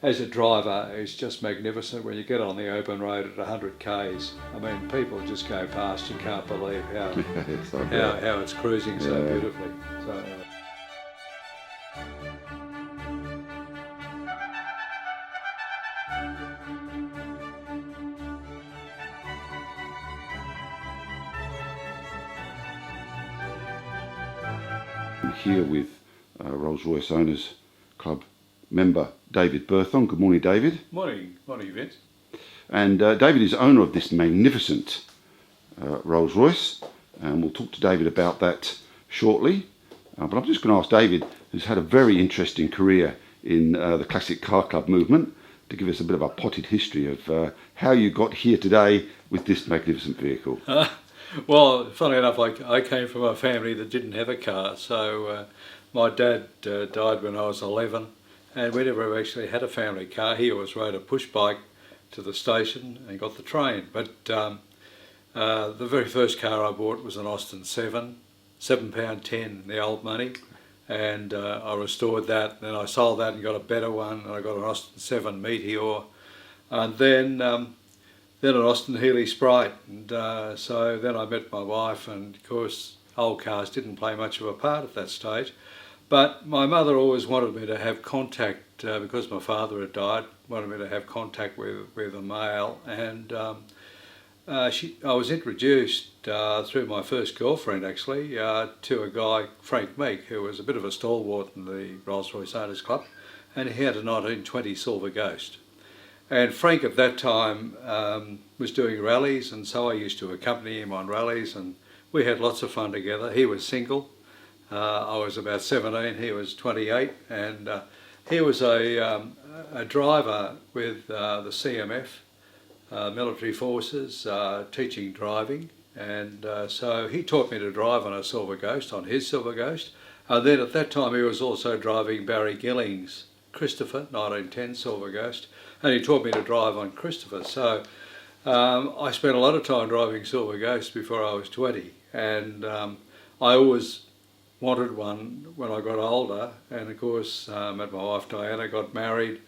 as a driver, it's just magnificent when you get on the open road at 100 k's. I mean, people just go past. You can't believe how it's cruising so beautifully. So, here with Rolls-Royce Owners Club member David Berthon. Good morning, David. Morning, Vince. And David is owner of this magnificent Rolls-Royce, and we'll talk to David about that shortly. But I'm just going to ask David, who's had a very interesting career in the classic car club movement, to give us a bit of a potted history of how you got here today with this magnificent vehicle. Well, funny enough, I came from a family that didn't have a car, so my dad died when I was 11, and we never actually had a family car. He always rode a push bike to the station and got the train. But the very first car I bought was an Austin 7, £7.10, the old money, and I restored that. Then I sold that and got a better one, and I got an Austin 7 Meteor, and then an Austin Healey Sprite, and so then I met my wife, and of course old cars didn't play much of a part at that stage. But my mother always wanted me to have contact, because my father had died, wanted me to have contact with a male, and I was introduced through my first girlfriend actually to a guy, Frank Meek, who was a bit of a stalwart in the Rolls-Royce Owners Club, and he had a 1920 Silver Ghost. And Frank at that time was doing rallies, and so I used to accompany him on rallies, and we had lots of fun together. He was single. I was about 17, he was 28, and he was a driver with the CMF, military forces, teaching driving, and so he taught me to drive on a Silver Ghost, on his Silver Ghost. And then at that time he was also driving Barry Gilling's Christopher, 1910 Silver Ghost, and he taught me to drive on Christopher. So I spent a lot of time driving Silver Ghosts before I was 20, and I always wanted one when I got older, and of course met my wife Diana, got married,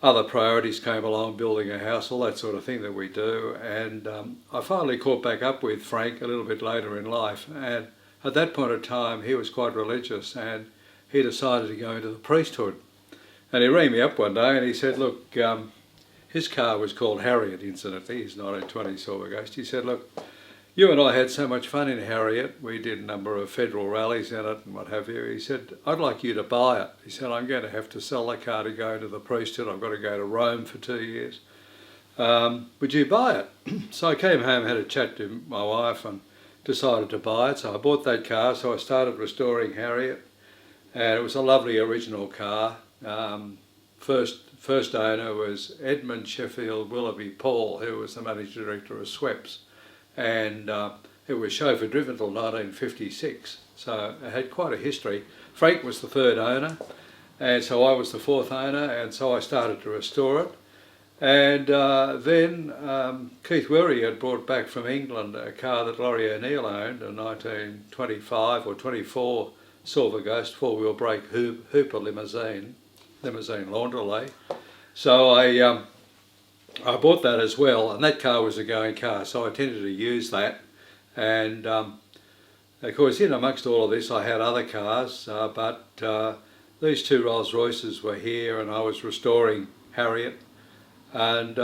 other priorities came along, building a house, all that sort of thing that we do, and I finally caught back up with Frank a little bit later in life, and at that point of time he was quite religious, and he decided to go into the priesthood. And he rang me up one day and he said, look, his car was called Harriet, incidentally, his 1920 Silver Ghost. He said, look, you and I had so much fun in Harriet, we did a number of federal rallies in it and what have you. He said, I'd like you to buy it. He said, I'm going to have to sell the car to go into the priesthood. I've got to go to Rome for 2 years. Would you buy it? So I came home, had a chat to my wife and decided to buy it. So I bought that car, so I started restoring Harriet, and it was a lovely original car. First owner was Edmund Sheffield Willoughby Paul, who was the managing director of Sweps, and it was chauffeur driven till 1956, so it had quite a history. Frank was the third owner, and so I was the fourth owner, and so I started to restore it. And then Keith Weary had brought back from England a car that Laurie O'Neill owned, a 1925 or 24 Silver Ghost four-wheel brake Hooper limousine laundrelay. So I bought that as well, and that car was a going car, so I tended to use that. And of course, in amongst all of this, I had other cars, but these two Rolls-Royces were here, and I was restoring Harriet. And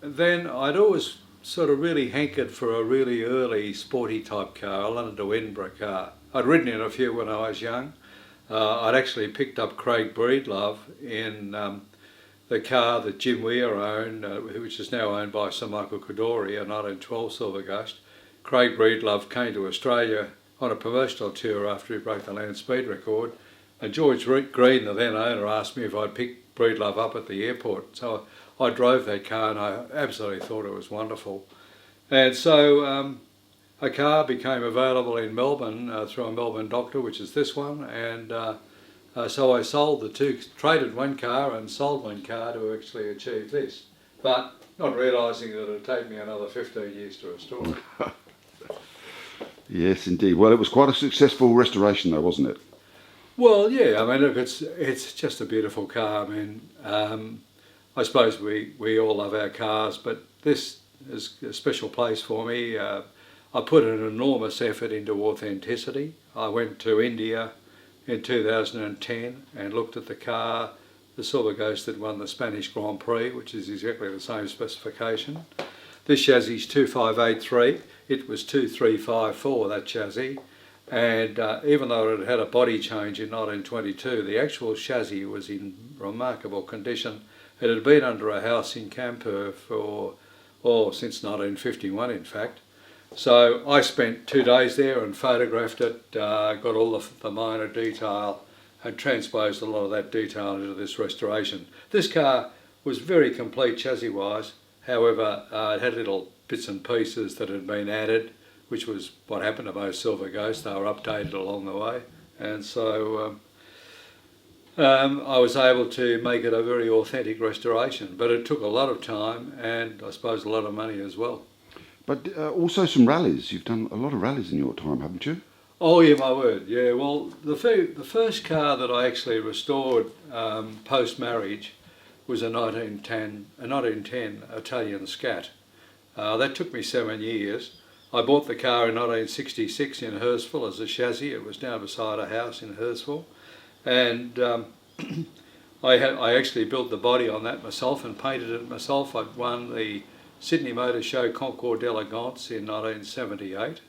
then I'd always sort of really hankered for a really early sporty type car, a London to Edinburgh car. I'd ridden in a few when I was young. I'd actually picked up Craig Breedlove in the car that Jim Weir owned, which is now owned by Sir Michael Codori, a 1912 Silver Ghost. Craig Breedlove came to Australia on a promotional tour after he broke the land speed record, and George Green, the then owner, asked me if I'd pick Breedlove up at the airport. So I drove that car and I absolutely thought it was wonderful. And so a car became available in Melbourne through a Melbourne doctor, which is this one, and so I sold the two, traded one car and sold one car to actually achieve this, but not realising that it would take me another 15 years to restore it. Yes, indeed. Well, it was quite a successful restoration though, wasn't it? Well, yeah, I mean, look, it's just a beautiful car. I mean, I suppose we all love our cars, but this is a special place for me. I put an enormous effort into authenticity. I went to India in 2010 and looked at the car, the Silver Ghost that won the Spanish Grand Prix, which is exactly the same specification. This chassis is 2583. It was 2354, that chassis. And even though it had a body change in 1922, the actual chassis was in remarkable condition. It had been under a house in Kanpur since 1951, in fact. So I spent 2 days there and photographed it, got all the minor detail and transposed a lot of that detail into this restoration. This car was very complete chassis-wise. However, it had little bits and pieces that had been added, which was what happened to most Silver Ghosts. They were updated along the way. And so I was able to make it a very authentic restoration. But it took a lot of time and I suppose a lot of money as well. But also some rallies. You've done a lot of rallies in your time, haven't you? Oh yeah, my word. Yeah, well, the first car that I actually restored post-marriage was a 1910 Italian Scat. That took me 7 years. I bought the car in 1966 in Hurstville as a chassis. It was down beside a house in Hurstville. And I actually built the body on that myself and painted it myself. I'd won the Sydney Motor Show Concours d'Elegance in 1978.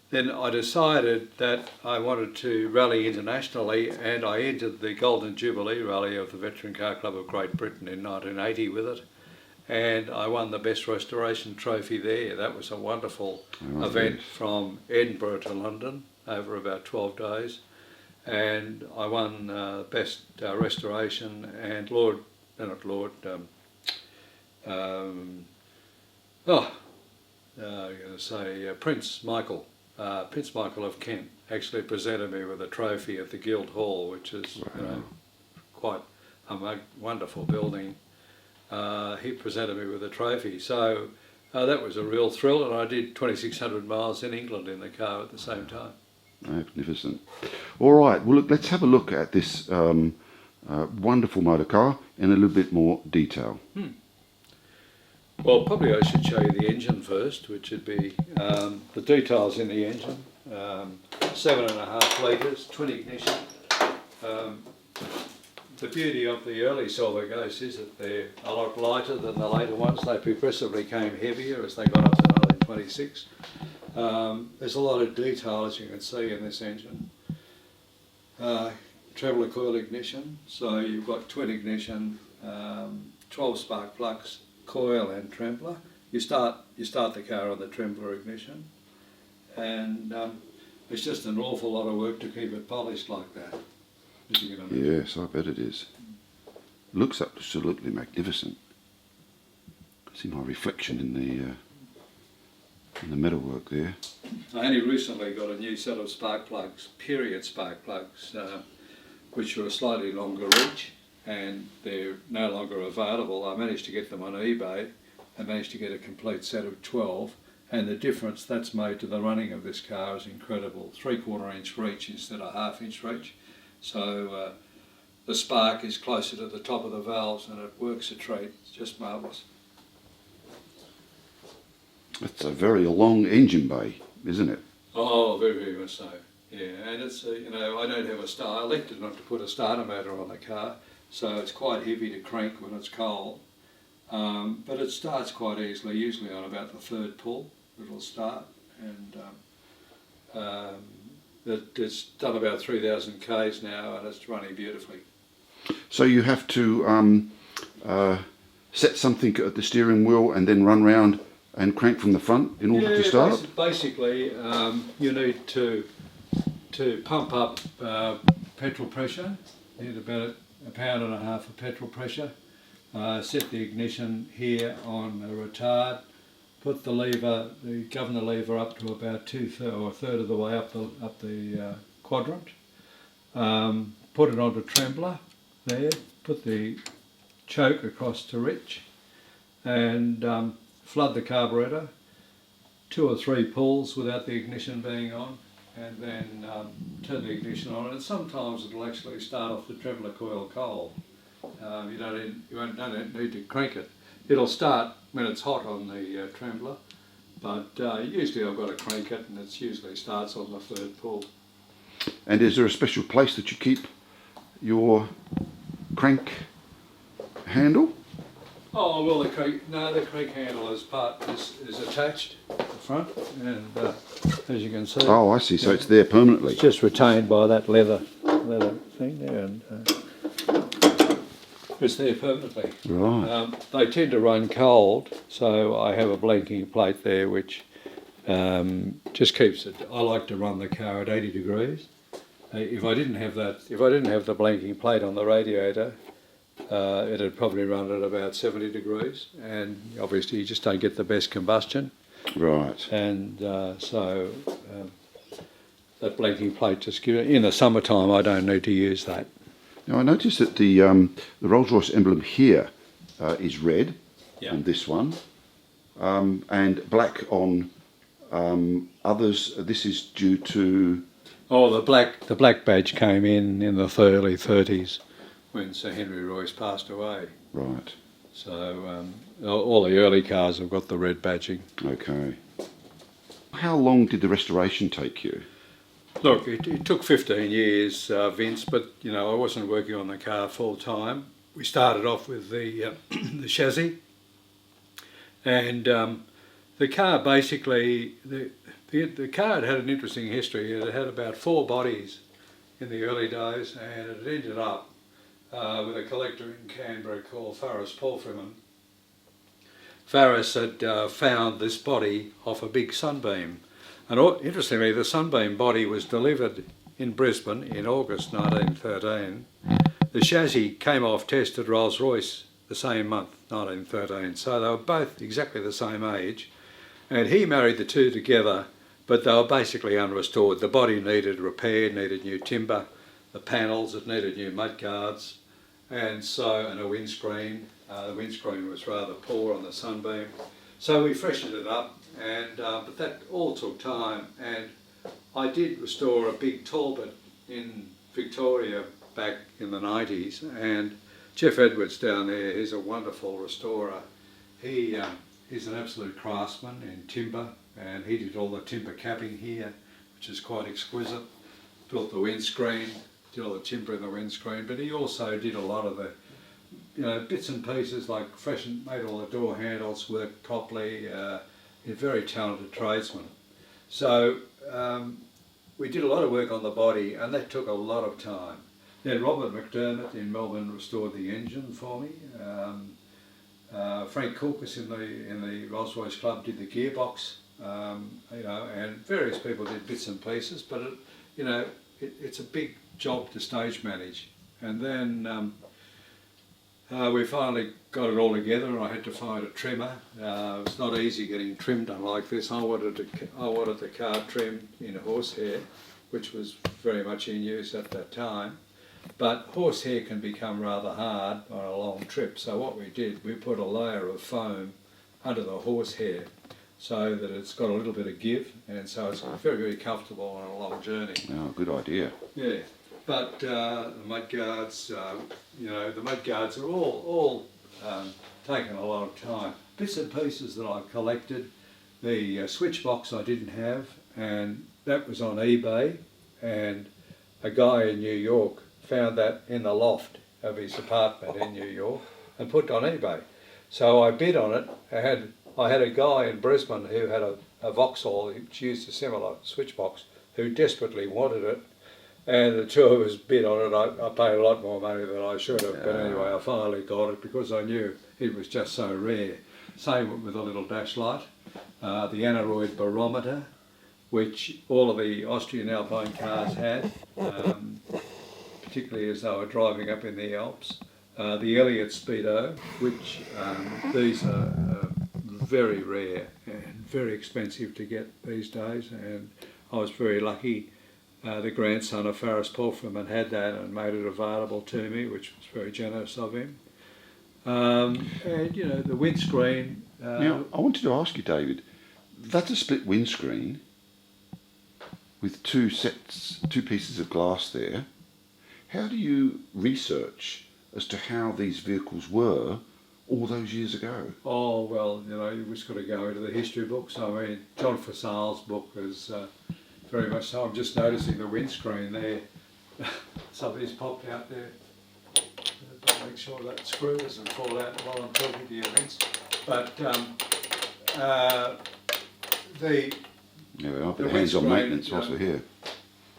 Then I decided that I wanted to rally internationally, and I entered the Golden Jubilee Rally of the Veteran Car Club of Great Britain in 1980 with it. And I won the Best Restoration Trophy there. That was a wonderful event from Edinburgh to London over about 12 days. And I won Best Restoration and Prince Michael of Kent actually presented me with a trophy at the Guildhall, which is quite a wonderful building. He presented me with a trophy, so that was a real thrill, and I did 2,600 miles in England in the car at the same time. Magnificent. All right, well, look, let's have a look at this wonderful motor car in a little bit more detail. Well, probably I should show you the engine first, which would be the details in the engine. 7.5 litres, twin ignition. The beauty of the early Silver Ghosts is that they're a lot lighter than the later ones. They progressively came heavier as they got up to 1926. There's a lot of detail, as you can see, in this engine. Traveller coil ignition, so you've got twin ignition, 12 spark plugs, coil and trembler. You start the car on the trembler ignition, and it's just an awful lot of work to keep it polished like that. Yes, I bet it is. Looks absolutely magnificent. I see my reflection in the metalwork there. I only recently got a new set of spark plugs, period spark plugs, which are a slightly longer reach, and they're no longer available. I managed to get them on eBay. I managed to get a complete set of 12, and the difference that's made to the running of this car is incredible. 3/4 inch reach instead of 1/2 inch reach. So the spark is closer to the top of the valves and it works a treat. It's just marvellous. It's a very long engine bay, isn't it? Oh, very, very much so. Yeah, and it's, I don't have a starter. I elected not to put a starter motor on the car, so it's quite heavy to crank when it's cold. But it starts quite easily, usually on about the 3rd pull it'll start, and it's done about 3,000 k's now and it's running beautifully. So you have to set something at the steering wheel and then run round and crank from the front in order to start? Basically, you need to pump up petrol pressure. You need about 1.5 pounds of petrol pressure. Set the ignition here on a retard. Put the governor lever up to about 2/3 or 1/3 of the way up the quadrant. Put it onto trembler there. Put the choke across to rich, and flood the carburetor. 2 or 3 pulls without the ignition being on, and then turn the ignition on, and sometimes it'll actually start off the trembler coil cold. You don't need to crank it. It'll start when it's hot on the trembler, but usually I've got to crank it, and it usually starts on the third pull. And is there a special place that you keep your crank handle? Oh well, the crank handle is attached at the front, and as you can see. Oh, I see. So it's there permanently. It's just retained by that leather thing there, and it's there permanently. Right. They tend to run cold, so I have a blanking plate there, which just keeps it. I like to run the car at 80 degrees. If I didn't have the blanking plate on the radiator, it'd probably run at about 70 degrees, and obviously you just don't get the best combustion. Right. And so that blanking plate just gives it. In the summertime, I don't need to use that. Now I noticed that the Rolls-Royce emblem here is red on this one, and black on others. This is due to. Oh, the black badge came in the early 30s when Sir Henry Royce passed away. Right. So all the early cars have got the red badging. Okay. How long did the restoration take you? Look, it took 15 years, Vince, but I wasn't working on the car full time. We started off with the the chassis, and the car basically the car had an interesting history. It had about 4 bodies in the early days, and it ended up with a collector in Canberra called Farris Palfreman. Farris had found this body off a big Sunbeam. And interestingly, the Sunbeam body was delivered in Brisbane in August 1913. The chassis came off test at Rolls-Royce the same month, 1913. So they were both exactly the same age. And he married the two together, but they were basically unrestored. The body needed repair, needed new timber. The panels, it needed new mudguards. And a windscreen. The windscreen was rather poor on the Sunbeam. So we freshened it up, and but that all took time. And I did restore a big Talbot in Victoria back in the 90s, and Jeff Edwards down there, he's a wonderful restorer. He's an absolute craftsman in timber, and he did all the timber capping here, which is quite exquisite. Built the windscreen, did all the timber in the windscreen, but he also did a lot of the bits and pieces, like made all the door handles work properly. He's a very talented tradesman. So we did a lot of work on the body, and that took a lot of time. Then Robert McDermott in Melbourne restored the engine for me. Frank Kulkas in the Rolls-Royce Club did the gearbox. And various people did bits and pieces, but it's a big job to stage manage. And then we finally got it all together, and I had to find a trimmer. It's not easy getting trim done like this. I wanted the car trimmed in horsehair, which was very much in use at that time. But horsehair can become rather hard on a long trip, so what we did, we put a layer of foam under the horsehair so that it's got a little bit of give, and so it's very, very comfortable on a long journey. Oh, good idea. Yeah. But the mudguards, the mudguards are all taken a lot of time. Bits and pieces that I've collected. The switch box I didn't have, and that was on eBay, and a guy in New York found that in the loft of his apartment in New York and put it on eBay. So I bid on it. I had a guy in Brisbane who had a Vauxhall which used a similar switch box who desperately wanted it. And the two of us bid on it. I paid a lot more money than I should have, but anyway, I finally got it because I knew it was just so rare. Same with a little dash light, the aneroid barometer, which all of the Austrian Alpine cars had, particularly as they were driving up in the Alps. The Elliott Speedo, which these are very rare and very expensive to get these days, and I was very lucky. The grandson of Farris Palfreman had that and made it available to me, which was very generous of him. And the windscreen. Now, I wanted to ask you, David, that's a split windscreen. with two pieces of glass there. How do you research as to how these vehicles were all those years ago? Oh, well, you know, you just got to go into the history books. I mean, John Fasal's book is very much so. I'm just noticing the windscreen there. Somebody's popped out there. Make sure that screw doesn't fall out while I'm talking to you, Vince. But Yeah, we are, the but hands-on windscreen, maintenance also here.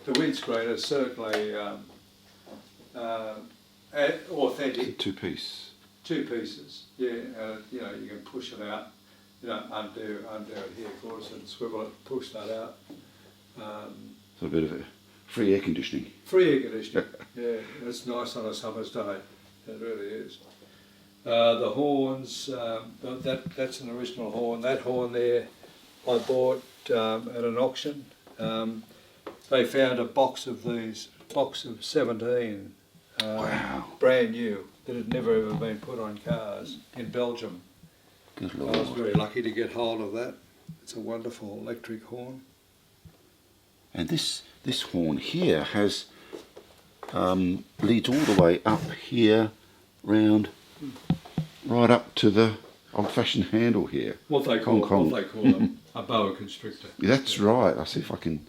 the windscreen is certainly authentic. Two-piece. Two pieces, yeah. You know, you can push it out. You know, undo it here, of course, and swivel it, push that out. So a bit of a free air conditioning. Free air conditioning, yeah. It's nice on a summer's day. It really is. The horns, that's an original horn. That horn there I bought at an auction. They found a box of 17, Wow. brand new, that had never ever been put on cars in Belgium. Good I was Lord. very lucky to get hold of that. It's a wonderful electric horn. And this horn here has leads all the way up here, round, right up to the old-fashioned handle here. What they call them, a boa constrictor. That's right. I'll see if I can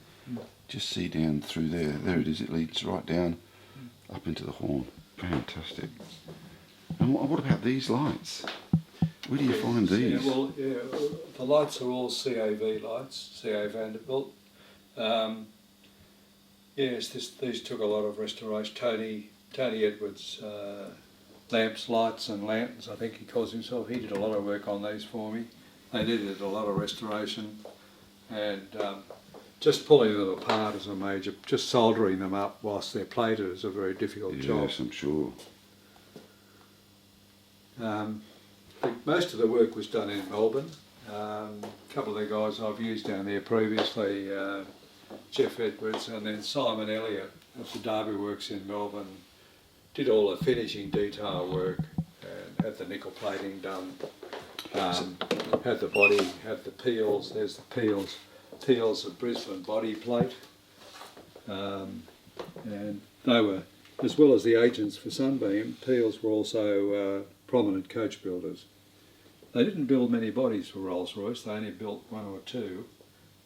just see down through there. There it is. It leads right down up into the horn. Fantastic. And what about these lights? Where do you find these? Yeah, well, yeah, the lights are all CAV lights, CA Vanderbilt. Yes, these took a lot of restoration. Tony Edwards, lamps, lights and lanterns, I think he calls himself. He did a lot of work on these for me. They needed a lot of restoration, and just pulling them apart is a major, just soldering them up whilst they're plated is a very difficult job. Yes, I'm sure. I think most of the work was done in Melbourne. A couple of the guys I've used down there previously, Jeff Edwards and then Simon Elliott of the Derby Works in Melbourne, did all the finishing detail work and had the nickel plating done. Had the body, had the peels, there's the peels of Brisbane body plate. And they were, as well as the agents for Sunbeam, Peels were also prominent coach builders. They didn't build many bodies for Rolls-Royce, they only built one or two.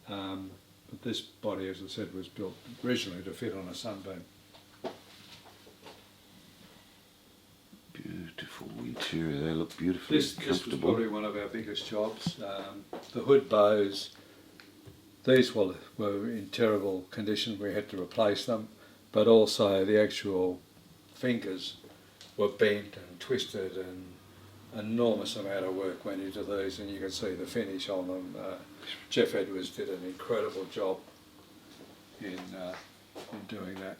But this body, as I said, was built originally to fit on a Sunbeam. Beautiful interior. They look beautifully This was comfortable. probably one of our biggest jobs. The hood bows, these were in terrible condition, we had to replace them, but also the actual fingers were bent and twisted, and enormous amount of work went into these, and you can see the finish on them. Jeff Edwards did an incredible job in doing that.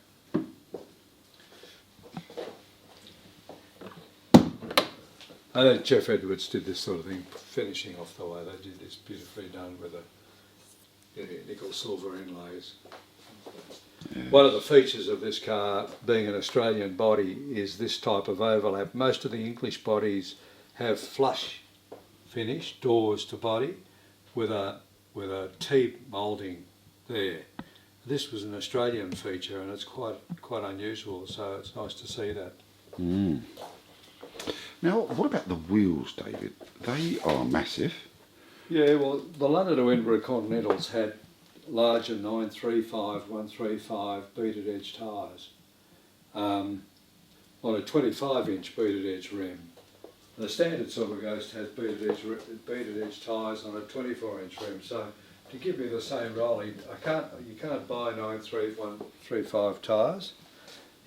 I think Jeff Edwards did this sort of thing, finishing off the way they did this, beautifully done with the nickel silver inlays. Yeah. One of the features of this car, being an Australian body, is this type of overlap. Most of the English bodies have flush finish, doors to body, with a T moulding there. This was an Australian feature, and it's quite unusual, so it's nice to see that. Mm. Now, what about the wheels, David? They are massive. Yeah, well, the London to Edinburgh Continentals had larger 935, 135 beaded edge tyres on a 25-inch beaded edge rim. The standard Silver Ghost has beaded edge tyres on a 24-inch rim. So to give me the same rolling, you can't buy 135 tyres.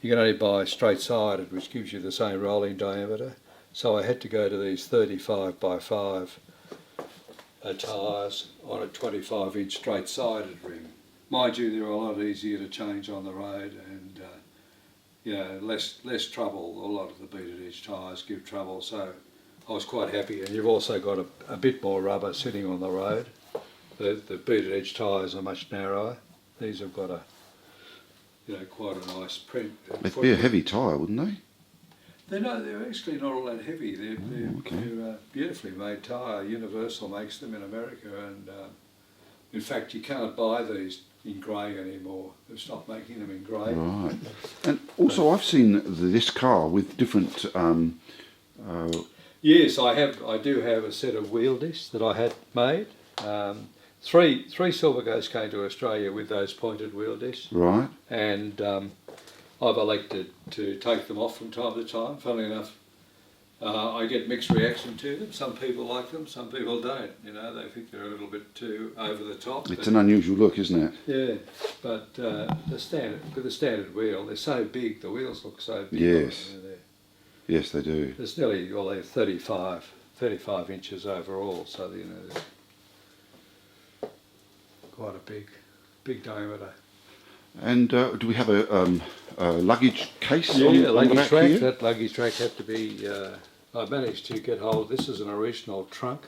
You can only buy straight-sided, which gives you the same rolling diameter. So I had to go to these 35 by 5 tyres on a 25-inch straight-sided rim. Mind you, they're a lot easier to change on the road, and you know, less trouble. A lot of the beaded edge tyres give trouble, so I was quite happy. And you've also got a bit more rubber sitting on the road. The beaded edge tyres are much narrower. These have got quite a nice print. They'd be a heavy tyre, wouldn't they? They're actually not all that heavy. They're a beautifully made tyre. Universal makes them in America, and in fact you can't buy these in grey anymore. They've stopped making them in grey. Right. And also, I've seen this car with different. Yes, I do have a set of wheel discs that I had made. Three Silverghosts came to Australia with those pointed wheel discs. Right. And I've elected to take them off from time to time. Funnily enough, I get mixed reaction to them. Some people like them, some people don't. You know, they think they're a little bit too over the top. It's an unusual look, isn't it? Yeah, but with the standard wheel, they're so big. The wheels look so big. Yes. Yes, they do. There's nearly, well, they're 35 inches overall. So you know, they're quite a big diameter. And do we have a luggage case? Yeah, on a luggage the back rack. here? That luggage rack had to be. I managed to get hold. This is an original trunk.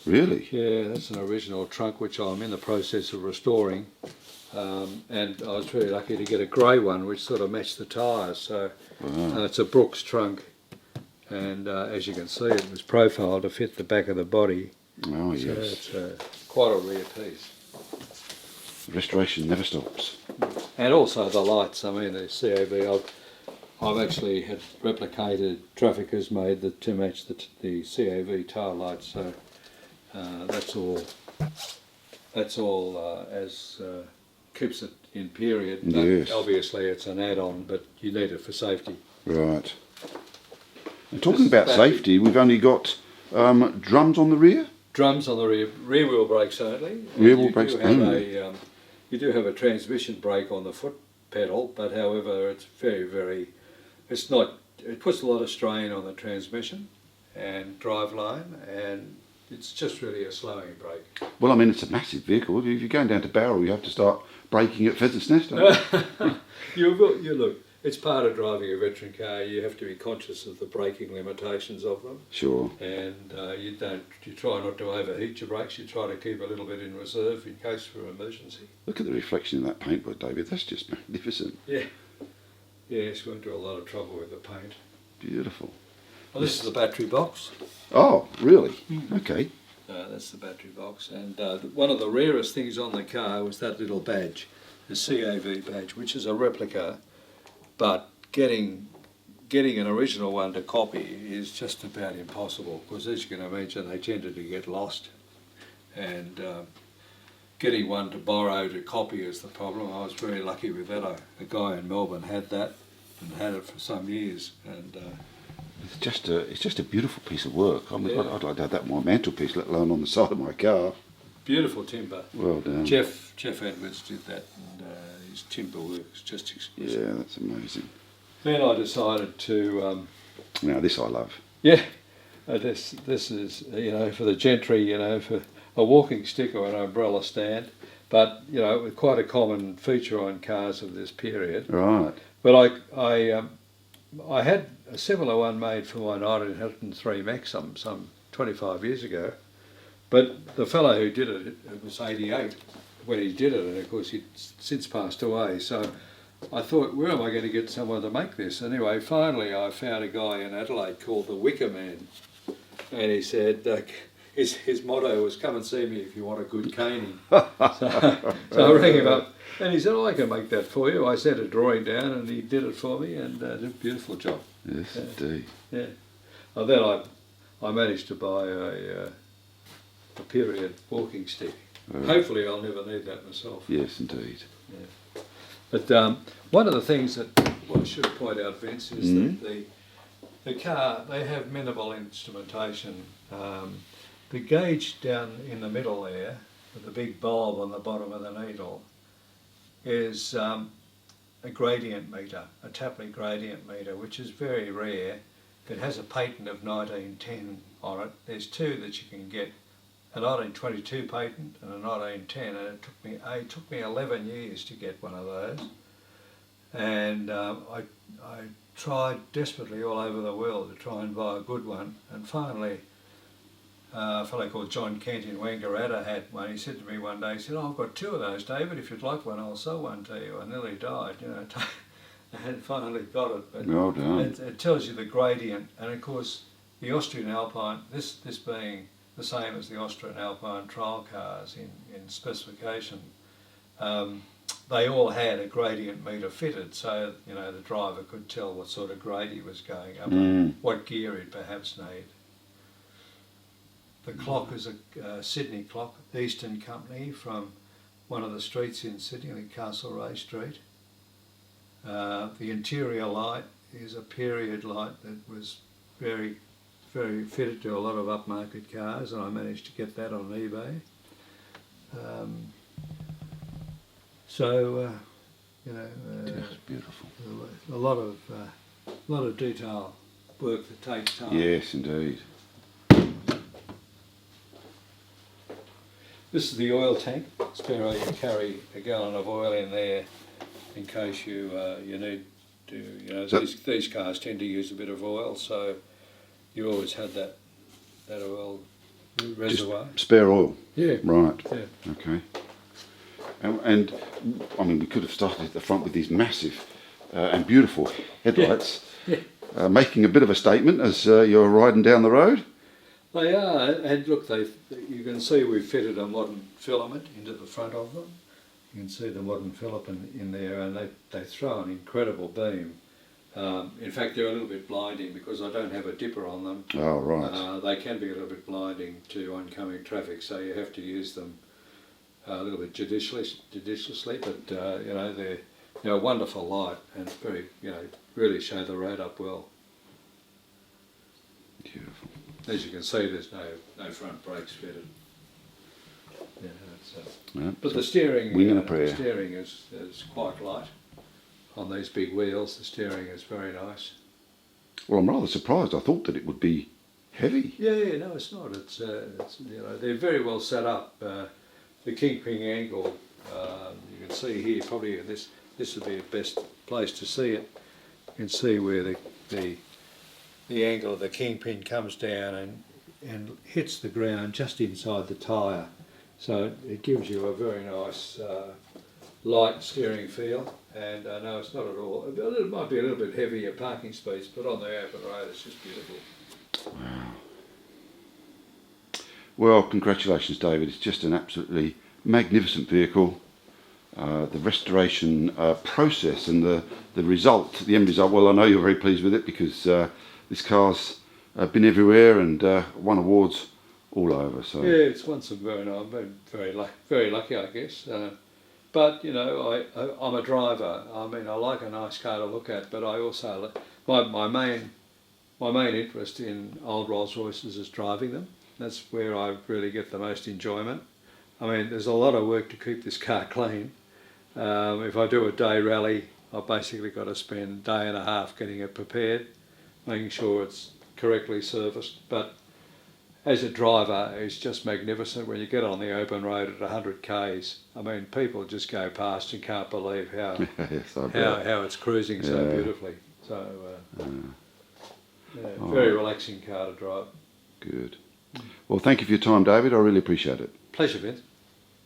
Really? Yeah, that's an original trunk which I'm in the process of restoring. And I was really lucky to get a grey one which sort of matched the tyres. So it's a Brooks trunk, and as you can see, it was profiled to fit the back of the body. Oh, So yes. it's quite a rare piece. Restoration never stops. And also the lights. I mean, the CAV. I've actually had replicated traffickers made to match the CAV tail lights. So that's all as keeps it in period. But Yes. obviously, it's an add-on, but you need it for safety. Right. And talking about safety, we've only got drums on the rear? Drums on the rear wheel brakes only. Rear wheel brakes only. You do have a transmission brake on the foot pedal, but however, it's very. It's not. It puts a lot of strain on the transmission and driveline, and it's just really a slowing brake. Well, I mean, it's a massive vehicle. If you're going down to Barrel, you have to start braking at Pheasant's Nest, don't you? You look. It's part of driving a veteran car. You have to be conscious of the braking limitations of them. Sure. And you try not to overheat your brakes. You try to keep a little bit in reserve in case for an emergency. Look at the reflection in that paintwork, David. That's just magnificent. Yeah. Yes, we went to a lot of trouble with the paint. Beautiful. Well, this is the battery box. Oh, really? Okay. That's the battery box. And one of the rarest things on the car was that little badge, the CAV badge, which is a replica, but getting an original one to copy is just about impossible, because as you can imagine, they tended to get lost. And getting one to borrow to copy is the problem. I was very lucky with that. A guy in Melbourne had that and had it for some years. And It's just a beautiful piece of work. I mean, Yeah. I'd like to have that on my mantelpiece, let alone on the side of my car. beautiful timber. Well done. Jeff Edwards did that, and his timber work is just exquisite. Yeah, that's amazing. Then I decided to, Now, this I love. this is, for the gentry, for a walking stick or an umbrella stand, but, with quite a common feature on cars of this period. Right. But I had a similar one made for my 1903 Maxim some 25 years ago, but the fellow who did it was 88 when he did it, and of course he'd since passed away. So I thought, where am I going to get someone to make this? Anyway, finally I found a guy in Adelaide called the Wicker Man, and he said his motto was, "Come and see me if you want a good caning." so I rang him up, and he said, "I can make that for you." I sent a drawing down, and he did it for me, and did a beautiful job. Yes, indeed. Yeah. And then I managed to buy a period walking stick. Hopefully I'll never need that myself. Yes, indeed. Yeah. But one of the things that I should point out, Vince, is that the car, they have minimal instrumentation. The gauge down in the middle there, with the big bulb on the bottom of the needle, is a gradient meter, a Tapley gradient meter, which is very rare. It has a patent of 1910 on it. There's two that you can get, a 1922 patent and a 1910, and it took me 11 years to get one of those. And I tried desperately all over the world to try and buy a good one, and finally a fellow called John Kent in Wangaratta had one. He said to me one day, he said, "I've got two of those, David. If you'd like one, I'll sell one to you." I nearly died, and finally got it. But Well done. it tells you the gradient, and of course the Austrian Alpine, this being the same as the Austrian Alpine trial cars in specification, they all had a gradient meter fitted, so the driver could tell what sort of grade he was going up and what gear he'd perhaps need. The clock is a Sydney clock, Eastern Company, from one of the streets in Sydney, I think Castlereagh Street. The interior light is a period light that was very, very fitted to a lot of upmarket cars, and I managed to get that on eBay. That's beautiful. A lot of detail work that takes time. Yes, indeed. This is the oil tank. Spare oil, you carry a gallon of oil in there in case you need to. So these cars tend to use a bit of oil, so you always had that oil reservoir. just spare oil. Yeah. Right. Yeah. Okay. And I mean, we could have started at the front with these massive and beautiful headlights, making a bit of a statement as you're riding down the road. They are, and look, you can see we've fitted a modern filament into the front of them. You can see the modern filament in there, and they throw an incredible beam. In fact, they're a little bit blinding because I don't have a dipper on them. Oh, right. They can be a little bit blinding to oncoming traffic, so you have to use them a little bit judiciously. But they're a wonderful light, and very really show the road up well. Beautiful. As you can see, there's no front brakes fitted. Yeah, but So the steering, wing and a prayer. the steering is quite light on these big wheels. The steering is very nice. Well, I'm rather surprised. I thought that it would be heavy. Yeah, no, it's not. It's they're very well set up. The kingpin angle, you can see here. Probably this would be the best place to see it. You can see where the angle of the kingpin comes down and hits the ground just inside the tyre. So it gives you a very nice light steering feel, and no, it's not at all. It might be a little bit heavier parking space, but on the open road it's just beautiful. Wow. Well, congratulations, David. It's just an absolutely magnificent vehicle. The restoration process and the end result, well, I know you're very pleased with it because this car's been everywhere and won awards all over. So yeah, it's won some very nice. I've been very lucky, I guess. But I'm a driver. I mean, I like a nice car to look at, but I also my main interest in old Rolls-Royces is driving them. That's where I really get the most enjoyment. I mean, there's a lot of work to keep this car clean. If I do a day rally, I've basically got to spend a day and a half getting it prepared, making sure it's correctly serviced. But as a driver, it's just magnificent when you get on the open road at 100 k's. I mean, people just go past and can't believe how how it's cruising so beautifully. So very relaxing car to drive. good. Well, thank you for your time, David. I really appreciate it. Pleasure, Vince.